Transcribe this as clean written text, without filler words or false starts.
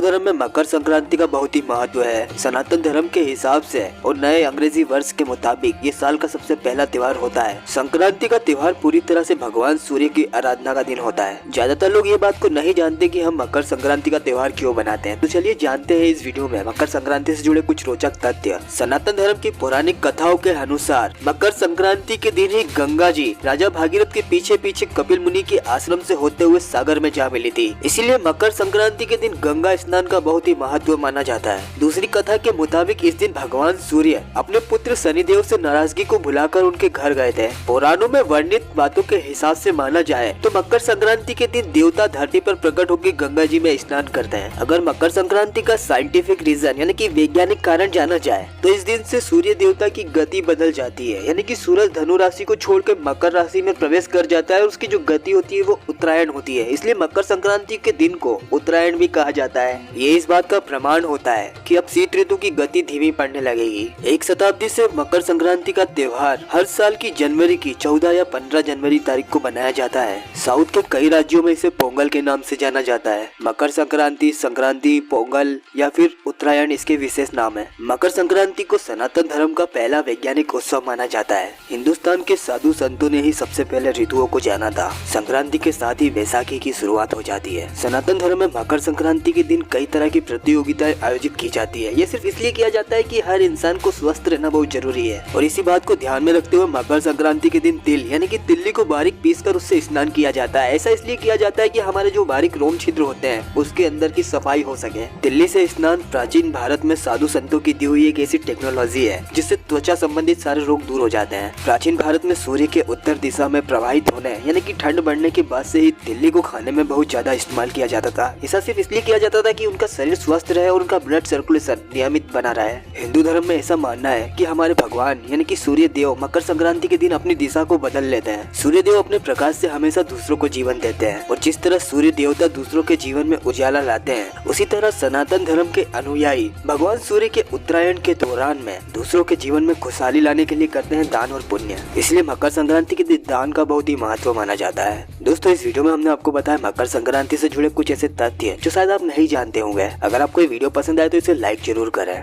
धर्म में मकर संक्रांति का बहुत ही महत्व है। सनातन धर्म के हिसाब से और नए अंग्रेजी वर्ष के मुताबिक ये साल का सबसे पहला त्योहार होता है। संक्रांति का त्योहार पूरी तरह से भगवान सूर्य की आराधना का दिन होता है। ज्यादातर लोग ये बात को नहीं जानते कि हम मकर संक्रांति का त्योहार क्यों बनाते हैं। तो चलिए जानते हैं इस वीडियो में मकर संक्रांति से जुड़े कुछ रोचक तथ्य। सनातन धर्म की पौराणिक कथाओं के अनुसार मकर संक्रांति के दिन ही गंगा जी राजा भागीरथ के पीछे पीछे कपिल मुनि के आश्रम से होते हुए सागर में जा मिली थी। इसीलिए मकर संक्रांति के दिन गंगा स्नान का बहुत ही महत्व माना जाता है। दूसरी कथा के मुताबिक इस दिन भगवान सूर्य अपने पुत्र शनिदेव से नाराजगी को भुलाकर उनके घर गए थे। पुराणों में वर्णित बातों के हिसाब से माना जाए तो मकर संक्रांति के दिन देवता धरती पर प्रकट होकर गंगा जी में स्नान करते हैं। अगर मकर संक्रांति का साइंटिफिक रीजन यानी कि वैज्ञानिक कारण जाना जाए तो इस दिन से सूर्य देवता की गति बदल जाती है, यानी कि सूरज धनु राशि को छोड़कर मकर राशि में प्रवेश कर जाता है और उसकी जो गति होती है वो उत्तरायण होती है। इसलिए मकर संक्रांति के दिन को उत्तरायण भी कहा जाता है। ये इस बात का प्रमाण होता है कि अब शीत ऋतु की गति धीमी पड़ने लगेगी। एक शताब्दी से मकर संक्रांति का त्योहार हर साल की जनवरी की 14 या 15 जनवरी तारीख को मनाया जाता है। साउथ के कई राज्यों में इसे पोंगल के नाम से जाना जाता है। मकर संक्रांति, संक्रांति, पोंगल या फिर उत्तरायण इसके विशेष नाम है। मकर संक्रांति को सनातन धर्म का पहला वैज्ञानिक उत्सव माना जाता है। हिंदुस्तान के साधु संतों ने ही सबसे पहले ऋतुओं को जाना था। संक्रांति के साथ ही बैसाखी की शुरुआत हो जाती है। सनातन धर्म में मकर संक्रांति के दिन कई तरह की प्रतियोगिताएं आयोजित की जाती है। ये सिर्फ इसलिए किया जाता है कि हर इंसान को स्वस्थ रहना बहुत जरूरी है और इसी बात को ध्यान में रखते हुए मकर संक्रांति के दिन तिल यानी कि तिल्ली को बारीक पीसकर उससे स्नान किया जाता है। ऐसा इसलिए किया जाता है कि हमारे जो बारीक रोम छिद्र होते हैं उसके अंदर की सफाई हो सके। तिल्ली से स्नान प्राचीन भारत में साधु संतों की दी हुई एक ऐसी टेक्नोलॉजी है जिससे त्वचा संबंधित सारे रोग दूर हो जाते हैं। प्राचीन भारत में सूर्य के उत्तर दिशा में प्रवाहित होने यानी कि ठंड बढ़ने के बाद से ही तिल्ली को खाने में बहुत ज्यादा इस्तेमाल किया जाता था। ऐसा सिर्फ इसलिए किया जाता था कि उनका शरीर स्वस्थ रहे और उनका ब्लड सर्कुलेशन नियमित बना रहे। हिंदू धर्म में ऐसा मानना है कि हमारे भगवान यानी कि सूर्य देव मकर संक्रांति के दिन अपनी दिशा को बदल लेते हैं। सूर्य देव अपने प्रकाश से हमेशा दूसरों को जीवन देते हैं और जिस तरह सूर्य देवता दूसरों के जीवन में उजाला लाते हैं उसी तरह सनातन धर्म के अनुयायी भगवान सूर्य के उत्तरायण के दौरान में दूसरों के जीवन में खुशहाली लाने के लिए करते हैं दान और पुण्य। इसलिए मकर संक्रांति के दिन दान का बहुत ही महत्व माना जाता है। दोस्तों इस वीडियो में हमने आपको बताया मकर संक्रांति से जुड़े कुछ ऐसे तथ्य जो शायद आप नहीं जानते होंगे। अगर आपको ये वीडियो पसंद आए तो इसे लाइक जरूर करें।